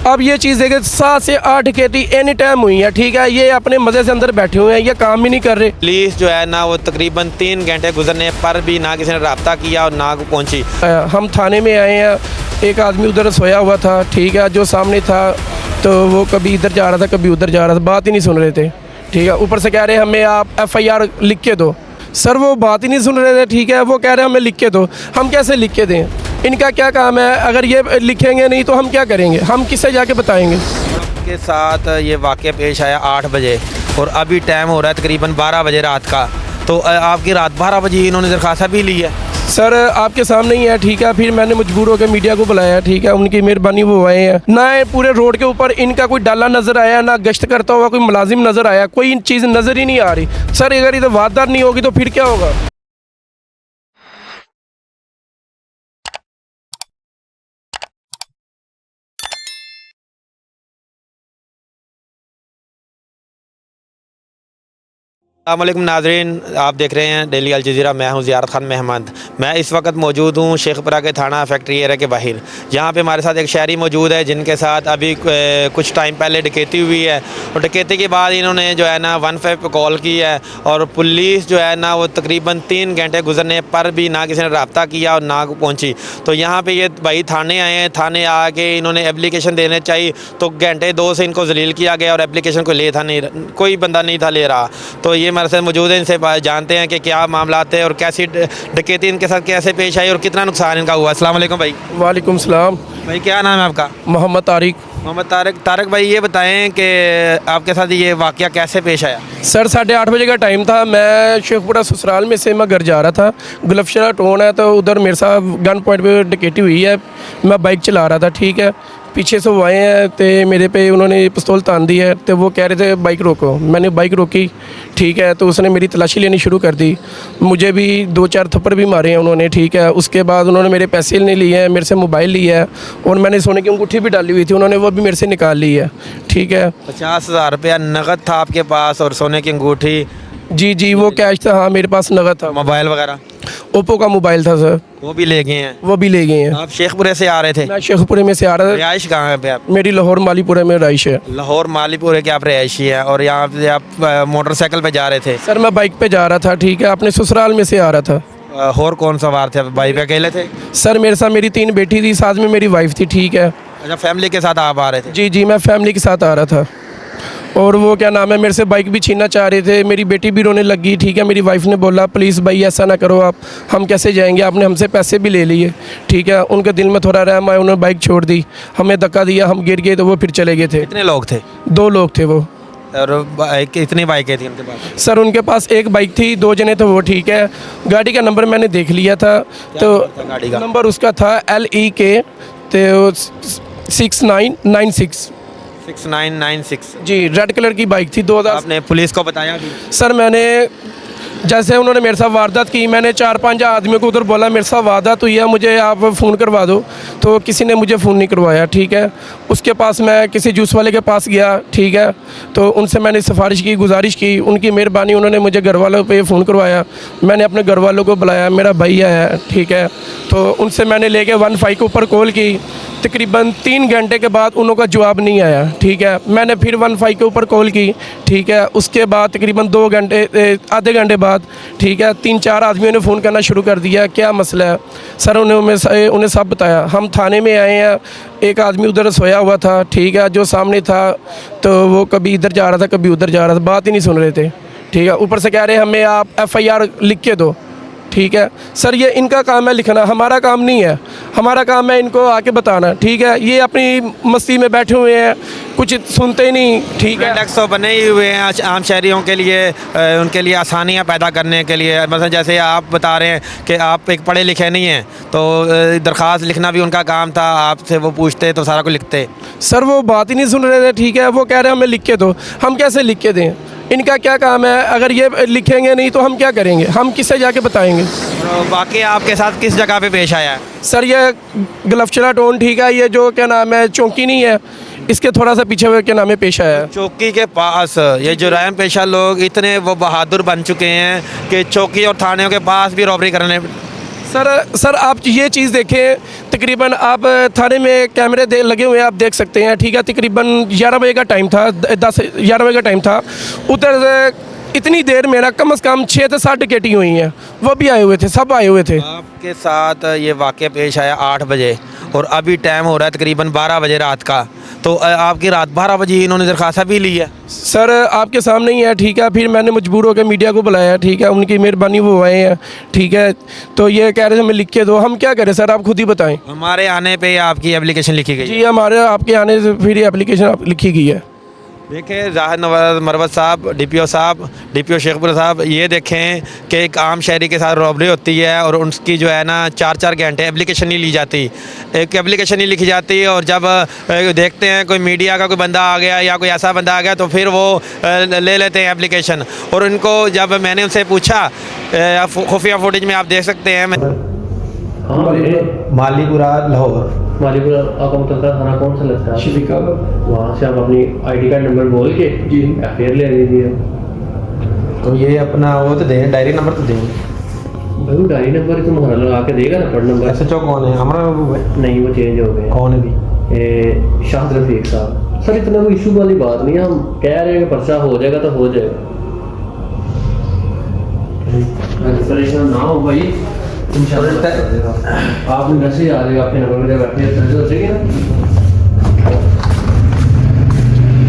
अब ये चीज़ है कि 7 से 8 खेती एनी टाइम हुई है, ठीक है। ये अपने मज़े से अंदर बैठे हुए हैं, ये काम ही नहीं कर रहे। पुलिस जो है ना वो तकरीबन 3 घंटे गुजरने पर भी ना किसी ने रब्ता किया और ना पहुंची। हम थाने में आए हैं, एक आदमी उधर सोया हुआ था, ठीक है, जो सामने था तो वो कभी इधर जा रहा था कभी उधर जा रहा था, बात ही नहीं सुन रहे थे, ठीक है। ऊपर से कह रहे हमें आप FIR लिख के दो। सर वो बात ही नहीं सुन रहे थे, ठीक है। वो कह रहे हमें लिख के दो, हम कैसे लिख के दें? इनका क्या काम है? अगर ये लिखेंगे नहीं तो हम क्या करेंगे? हम किससे जाके बताएंगे? के साथ ये वाक़या पेश आया 8 बजे और अभी टाइम हो रहा है तकरीबन 12 बजे रात का। तो आपकी रात 12 बजे इन्होंने दरख्वास्त भी ली है। सर आपके सामने ही है, ठीक है। फिर मैंने मजबूर होकर मीडिया को बुलाया, ठीक है। उनकी मेहरबानी वो आए हैं ना। पूरे रोड के ऊपर इनका कोई डाला नज़र आया ना, गश्त करता हुआ कोई मुलाजिम नज़र आया, कोई चीज़ नज़र ही नहीं आ रही। सर अगर इधर वारदात नहीं होगी तो फिर क्या होगा? अस्सलामुअलैकुम नाज़रीन, आप देख रहे हैं डेली अल जज़ीरा। मैं हूं ज़ियारत खान महमद। मैं इस वक्त मौजूद हूं शेखपुरा के थाना फैक्ट्री एरिया के बाहर। यहाँ पे हमारे साथ एक शहरी मौजूद है जिनके साथ अभी कुछ टाइम पहले डकैती हुई है और डकैती के बाद इन्होंने जो है ना 15 पे कॉल की है और पुलिस जो है ना वो तकरीबन 3 घंटे गुजरने पर भी ना किसी ने रब्ता किया और ना पहुँची। तो यहाँ पर ये भाई थाने आए हैं, थाने आके इन्होंने एप्लीकेशन देने चाहिए तो घंटे 2 से इनको जलील किया गया और एप्लीकेशन को ले था नहीं, कोई बंदा नहीं था ले रहा। तो ये हमारे साथ मौजूद है, इनसे जानते हैं कि क्या मामला थे और कैसी डकैती इनके साथ कैसे पेश आई और कितना नुकसान इनका हुआ। अस्सलाम वालेकुम भाई। वालेकुम सलाम। भाई क्या नाम है आपका? मोहम्मद तारिक। मोहम्मद तारक भाई, ये बताएं कि आपके साथ ये वाक़या कैसे पेश आया? सर 8:30 बजे का टाइम था। मैं शेखपुरा ससुराल में से मैं घर जा रहा था। गुलफशरा टोन है तो उधर मेरे साथ गन पॉइंट पे डकैती हुई है। मैं बाइक चला रहा था, ठीक है। पीछे से वो आए हैं तो मेरे पे उन्होंने पिस्तौल तान दी है। तो वो कह रहे थे बाइक रोको, मैंने बाइक रोकी, ठीक है। तो उसने मेरी तलाशी लेनी शुरू कर दी, मुझे भी 2-4 थप्पड़ भी मारे हैं उन्होंने, ठीक है। उसके बाद उन्होंने मेरे पैसे नहीं लिए हैं, मेरे से मोबाइल लिया है और मैंने सोने की अंगूठी भी डाली हुई थी, उन्होंने वो भी मेरे से निकाल ली है, ठीक है। 50,000 रुपया नकद था आपके पास और सोने की अंगूठी? जी वो कैश था, हाँ मेरे पास नगद था। मोबाइल वगैरह? ओप्पो का मोबाइल था सर। वो भी ले गए हैं? वो भी ले गए हैं। आप शेखपुरे से आ रहे थे? मैं शेखपुरे में से आ रहा था। रिहाइश कहाँ पे आप? मेरी लाहौर मालीपुरा में रहाइश है। लाहौर मालीपुरे के आप रिहायशी है और यहाँ पे आप मोटरसाइकिल पे जा रहे थे? सर मैं बाइक पे जा रहा था, ठीक है, अपने ससुराल में से आ रहा था। और कौन सवार थे? बाइक पे अकेले थे? सर मेरे साथ मेरी 3 बेटी थी, साथ में मेरी वाइफ थी, ठीक है। अच्छा, फैमिली के साथ आप आ रहे थे? जी मैं फैमिली के साथ आ रहा था। और वो क्या नाम है, मेरे से बाइक भी छीनना चाह रहे थे। मेरी बेटी भी रोने लगी, ठीक है। मेरी वाइफ ने बोला प्लीज़ भाई ऐसा ना करो आप, हम कैसे जाएंगे, आपने हमसे पैसे भी ले लिए, ठीक है। उनके दिल में थोड़ा रहम आया, उन्होंने बाइक छोड़ दी, हमें धक्का दिया, हम गिर गए तो वो फिर चले गए थे। कितने लोग थे? 2 लोग थे वो। और कितनी बाइकें थी उनके पास? सर उनके पास एक बाइक थी, 2 जने थे वो, ठीक है। गाड़ी का नंबर मैंने देख लिया था, तो गाड़ी का नंबर उसका था LEK तो 6996। 6996 जी रेड कलर की बाइक थी 2000। आपने पुलिस को बताया भी? सर मैंने जैसे उन्होंने मेरे साथ वारदात की, मैंने 4-5 आदमियों को उधर बोला मेरे साथ वारदात हुई है, मुझे आप फ़ोन करवा दो, तो किसी ने मुझे फ़ोन नहीं करवाया, ठीक है। उसके पास मैं किसी जूस वाले के पास गया, ठीक है। तो उनसे मैंने सिफारिश की, गुजारिश की, उनकी मेहरबानी, उन्होंने मुझे घर वालों पे फ़ोन करवाया। मैंने अपने घर वालों को बुलाया, मेरा भाई आया है, ठीक है। तो उनसे मैंने लेके 15 के ऊपर कॉल की। तकरीबन 3 घंटे के बाद उन लोगों का जवाब नहीं आया, ठीक है। मैंने फिर 15 के ऊपर कॉल की, ठीक है। उसके बाद तकरीबन 2 घंटे आधे घंटे बाद, ठीक है, 3-4 आदमियों ने फ़ोन करना शुरू कर दिया, क्या मसला है सर। उन्हें सब बताया। हम थाने में आए हैं, एक आदमी उधर सोया हुआ था, ठीक है, जो सामने था तो वो कभी इधर जा रहा था कभी उधर जा रहा था, बात ही नहीं सुन रहे थे, ठीक है। ऊपर से कह रहे हमें आप FIR लिख के दो, ठीक है। सर ये इनका काम है लिखना, हमारा काम नहीं है। हमारा काम है इनको आके बताना, ठीक है। ये अपनी मस्ती में बैठे हुए हैं, कुछ सुनते ही नहीं, ठीक है। इंडेक्स तो बने ही हुए हैं आम शहरियों के लिए, उनके लिए आसानियाँ पैदा करने के लिए। मतलब जैसे आप बता रहे हैं कि आप एक पढ़े लिखे नहीं हैं, तो दरख्वास्त लिखना भी उनका काम था, आपसे वो पूछते तो सारा कुछ लिखते। सर वो बात ही नहीं सुन रहे थे, ठीक है। वो कह रहे हमें लिख के दो, हम कैसे लिख के दें? इनका क्या काम है? अगर ये लिखेंगे नहीं तो हम क्या करेंगे? हम किससे जाके बताएंगे? बाकी आपके साथ किस जगह पे पेश आया है? सर ये गुलफशरा टोन, ठीक है, ये जो क्या नाम है चौकी नहीं है, इसके थोड़ा सा पीछे हुए क्या नाम है पेश आया है। चौकी के पास ये जुराइम पेशा लोग इतने वो बहादुर बन चुके हैं कि चौकी और थानों के पास भी रॉबरी करने। सर आप ये चीज़ देखें, तकरीबन आप थाने में कैमरे लगे हुए हैं, आप देख सकते हैं, ठीक है। तकरीबन 11 बजे का टाइम था, 10-11 बजे का टाइम था। उधर इतनी देर मेरा कम से कम 6 से 7 डकैती हुई हैं, वो भी आए हुए थे, सब आए हुए थे। आपके साथ ये वाक़या पेश आया 8 बजे और अभी टाइम हो रहा है तकरीबन 12 बजे रात का, तो आपकी रात 12 बजे ही इन्होंने दरख्वास्त भी ली है। सर आपके सामने ही है, ठीक है। फिर मैंने मजबूर होकर मीडिया को बुलाया, ठीक है, उनकी मेहरबानी वो आए हैं, ठीक है। तो ये कह रहे थे हमें लिख के दो, हम क्या करें सर, आप खुद ही बताएं। हमारे आने पे आपकी एप्लीकेशन लिखी गई है। जी हमारे आपके आने से फिर ये एप्लीकेशन लिखी गई है। देखिए जाहिद नवाज मरवत साहब, DPO शेखपुरा साहब, ये देखें कि एक आम शहरी के साथ रॉबरी होती है और उनकी जो है ना 4-4 घंटे एप्लीकेशन नहीं ली जाती, एक एप्लीकेशन नहीं लिखी जाती। और जब देखते हैं कोई मीडिया का कोई बंदा आ गया या कोई ऐसा बंदा आ गया तो फिर वो ले लेते हैं एप्लीकेशन। और उनको जब मैंने उनसे पूछा, खुफिया फुटेज में आप देख सकते हैं, मालीपुरा लाहौर, मालीपुरा आपका मुतल्लिका थाना कौन सा लगता है? शिफिकाबाद। वहाँ से आप अपनी ID कार्ड नंबर बोल के जी FIR ले लीजिए। तो ये अपना वो तो दें, डायरी नंबर तो दें। भाई वो डायरी नंबर तो मुहर्रा लगा के देगा ना, पढ़ नंबर। SHO कौन है? हमारा नहीं, वो चेंज हो गए। कौन है भी? शाहिद रफीक साहब। सर इतना कोई इशू वाली बात नहीं है, हम कह रहे हैं कि पर्चा हो जाएगा तो हो जाएगा, परेशान ना हो भाई, इंशाल्लाह आप मैसेज आ जाएगा आपके नंबर पे, जब FIR हो जाएगी ना।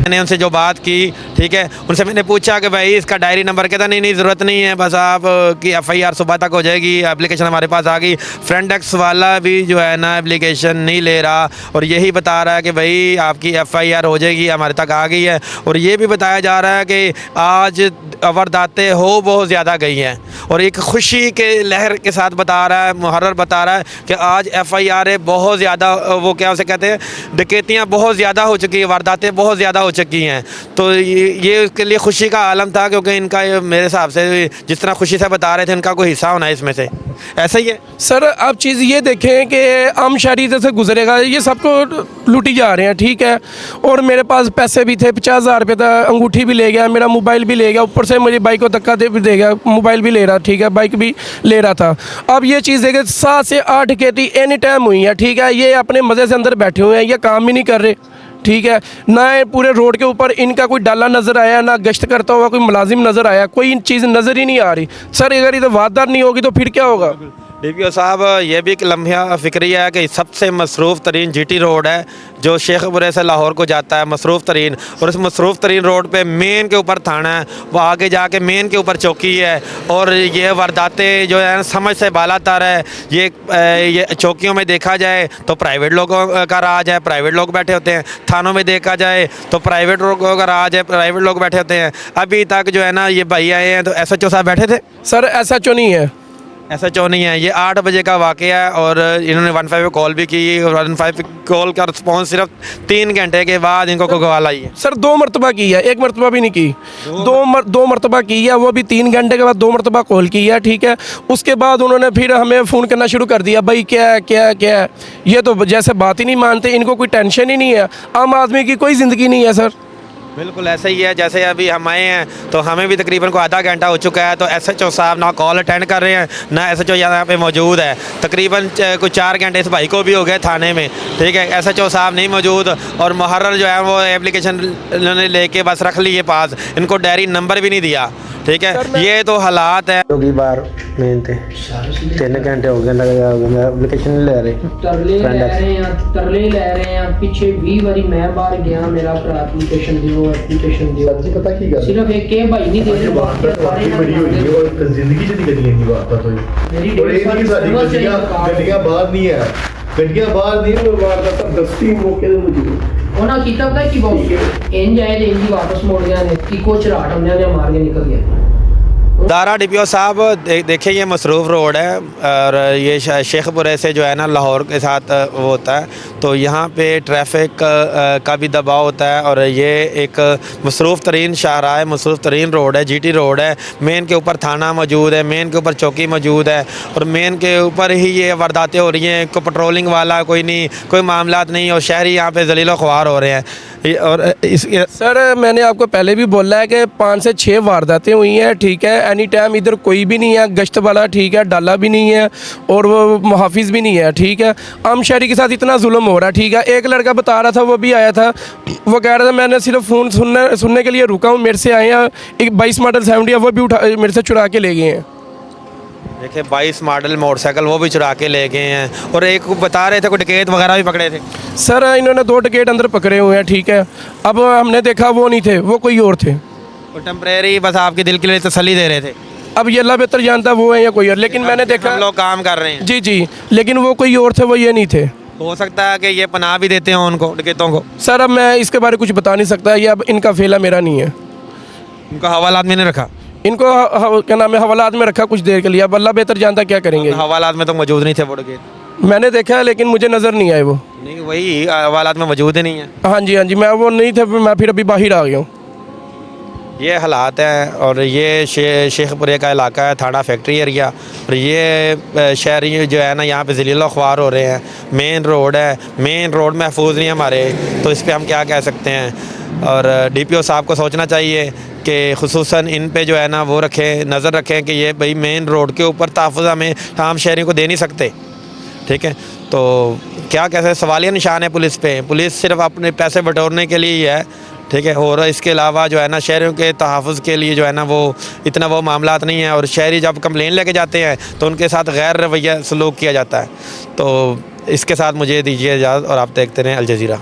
मैंने उनसे जो बात की, ठीक है, उनसे मैंने पूछा कि भाई इसका डायरी नंबर, कहता नहीं ज़रूरत नहीं है, बस आप की FIR सुबह तक हो जाएगी, एप्लीकेशन हमारे पास आ गई। फ्रेंड एक्स वाला भी जो है ना एप्लीकेशन नहीं ले रहा और यही बता रहा है कि भाई आपकी FIR हो जाएगी, हमारे तक आ गई है। और ये भी बताया जा रहा है कि आज वारदातें हो बहुत ज़्यादा गई हैं और एक खुशी के लहर के साथ बता रहा है, मुहर्रर बता रहा है कि आज FIR बहुत ज़्यादा, वो क्या उसे कहते हैं, डकैतियाँ बहुत ज़्यादा हो चुकी हैं, वारदातें बहुत ज़्यादा हो चुकी हैं। तो ये उसके लिए खुशी का आलम था, क्योंकि इनका मेरे हिसाब से जिस तरह खुशी से बता रहे थे, इनका कोई हिस्सा होना है इसमें से, ऐसा ही है। सर आप चीज़ ये देखें कि आम शहरी से गुजरेगा, ये सबको लूटी जा रहे हैं, ठीक है। और मेरे पास पैसे भी थे, 50,000 रुपये था, अंगूठी भी ले गया, मेरा मोबाइल भी ले गया, ऊपर से मेरी बाइक को धक्का दे गया, मोबाइल भी ले रहा, ठीक है, बाइक भी ले रहा था। अब ये चीज़ देखें, 7 से 8 डकैती एनी टाइम हुई है, ठीक है। ये अपने मज़े से अंदर बैठे हुए हैं, ये काम ही नहीं कर रहे, ठीक है। ना पूरे रोड के ऊपर इनका कोई डाला नज़र आया, ना गश्त करता हुआ कोई मुलाजिम नज़र आया, कोई चीज़ नज़र ही नहीं आ रही। सर अगर इधर वारदात नहीं होगी तो फिर क्या होगा? DPO साहब, ये भी एक लम्हा फ़िक्रिया है कि सबसे मसरूफ़ तरीन GT रोड है जो शेखपुरे से लाहौर को जाता है, मसरूफ़ तरीन। और इस मसरूफ़ तरीन रोड पे मेन के ऊपर थाना है, वो आगे जाके मेन के ऊपर चौकी है। और ये वारदातें जो है समझ से बालातर है। ये चौकियों में देखा जाए तो प्राइवेट लोगों का राज है, प्राइवेट लोग बैठे होते हैं। थानों में देखा जाए तो प्राइवेट लोगों का राज है, प्राइवेट लोग बैठे होते हैं। अभी तक जो है ना ये भाई आए हैं तो SHO साहब बैठे थे? सर SHO नहीं है, SHO नहीं है। ये 8 बजे का वाक़या है और इन्होंने 15 पे कॉल भी की और 15 पे कॉल का रिस्पॉन्स सिर्फ 3 घंटे के बाद इनको कॉल आई है। सर 2 मरतबा की है, 1 मरतबा भी नहीं की, 2 मरतबा की है, वो भी 3 घंटे के बाद 2 मरतबा कॉल की है, ठीक है। उसके बाद उन्होंने फिर हमें फ़ोन करना शुरू कर दिया, भाई क्या है क्या है क्या है। ये तो जैसे बात ही नहीं मानते, इनको कोई टेंशन ही नहीं है, आम आदमी की कोई ज़िंदगी नहीं है सर। बिल्कुल ऐसा ही है। जैसे अभी हम आए हैं तो हमें भी तकरीबन को आधा घंटा हो चुका है, तो SHO साहब ना कॉल अटेंड कर रहे हैं ना SHO यहाँ पे मौजूद है। तकरीबन कुछ 4 घंटे इस भाई को भी हो गए थाने में, ठीक है। SHO साहब नहीं मौजूद और मुहर्रर जो है वो एप्लीकेशन इन्होंने लेके बस रख ली है पास, इनको डायरी नंबर भी नहीं दिया, ठीक है। ये तो हालात है। होगी बार मेन थे 3 घंटे हो गए, लग जाओगे, मैं एप्लीकेशन नहीं ले रही, तरले ले रहे हैं पीछे 20 बारी मैं बाहर गया, मेरा एप्लीकेशन दियो जी पता की गल सिर्फ एक के भाई नहीं दे रहे, बाकी बड़ी होई है और जिंदगी च कदी नहीं बात होई। मेरी और ये नहीं साडी गड्डियां बाहर नहीं है, गड्डियां बाहर नहीं और वारदात दस्ती मौके ते मौजूद ਉਹਨਾਂ ਕੀਤਾ ਪਤਾ ਕੀ ਬਹੁਤ ਇੰਜ ਆਏ ਤੇ ਇੰਜ ਹੀ ਵਾਪਸ ਮੁੜ ਗਿਆ ਨੇ ਕਿ ਕੁਛ ਰਾਟ ਹੁੰਦੇ ਨੇ ਮਾਰ के निकल गया। दारा DPO साहब देखिए ये मसरूफ़ रोड है और ये शेखपुरे से जो है ना लाहौर के साथ वो होता है, तो यहाँ पे ट्रैफिक का भी दबाव होता है और ये एक मसरूफ़ तरीन शाहराह है, मसरूफ़ तरीन रोड है, GT रोड है। मेन के ऊपर थाना मौजूद है, मेन के ऊपर चौकी मौजूद है और मेन के ऊपर ही ये वारदातें हो रही हैं। कोई पेट्रोलिंग वाला कोई नहीं, कोई मामलात नहीं और शहरी यहाँ पे ज़लील ख्वार हो रहे हैं। और इस सर मैंने आपको पहले भी बोला है कि 5 से 6 वारदातें हुई हैं, ठीक है। एनी टाइम इधर कोई भी नहीं है गश्त वाला, ठीक है, डाला भी नहीं है और वो मुहाफिज भी नहीं है, ठीक है। आम शहरी के साथ इतना जुल्म हो रहा है, ठीक है। एक लड़का बता रहा था, वो भी आया था, वो कह रहा था मैंने सिर्फ फ़ोन सुनने के लिए रुका हूँ, मेरे से आए हैं एक 22 मॉडल 70 वो भी उठा मेरे से चुरा के ले गए हैं। देखिए 22 मॉडल मोटरसाइकिल वो भी चुरा के ले गए हैं, और एक बता रहे थे कोई डकैत वगैरह भी पकड़े थे। सर इन्होंने 2 डकैत अंदर पकड़े हुए हैं, ठीक है। अब हमने देखा वो नहीं थे, वो कोई और थे। वो टेम्परेरी बस आपके दिल के लिए तसल्ली दे रहे थे। अब ये अल्लाह बेहतर जानता वो है या कोई और, लेकिन मैंने देखा हम लोग काम कर रहे हैं। जी जी, लेकिन वो कोई और थे, वो ये नहीं थे। हो सकता है कि ये पनाह भी देते हैं उनको, डकैतों को। सर अब मैं इसके बारे में कुछ बता नहीं सकता, ये अब इनका फेला मेरा नहीं है। उनको हवालात में नहीं रखा, इनको क्या नाम है हवालात में रखा कुछ देर के लिए, अब अल्लाह बेहतर जानता क्या करेंगे। हवालात में तो मौजूद नहीं थे वो डकैत। मैंने देखा है लेकिन मुझे नज़र नहीं आए वो। नहीं वही हवालात में मौजूद ही नहीं है। हाँ जी हाँ जी, मैं वो नहीं थे, मैं फिर अभी बाहर आ गया हूँ। ये हालात हैं, और ये शेखपुरे का इलाका है, थाना फैक्ट्री एरिया, और ये शहरी जो है ना यहाँ पे ज़लील ख्वार हो रहे हैं। मेन रोड है, मेन रोड महफूज नहीं है हमारे, तो इस पर हम क्या कह सकते हैं। और DPO साहब को सोचना चाहिए कि खुसूसन इन पे जो है ना वो रखें, नज़र रखें कि ये भाई मेन रोड के ऊपर तहफ़्फ़ुज़ हमें आम शहरियों को दे नहीं सकते, ठीक है। तो क्या कैसे सवालिया निशान है पुलिस पे। पुलिस सिर्फ अपने पैसे बटोरने के लिए ही है, ठीक है, और इसके अलावा जो है ना शहरियों के तहफ़्फ़ुज़ के लिए जो है ना वो इतना वो मामलात नहीं है। और शहरी जब कंप्लेन लेके जाते हैं तो उनके साथ गैर रवैया सलूक किया जाता है। तो इसके साथ मुझे दीजिए इजाज़त, और आप देखते रहें अल जज़ीरा।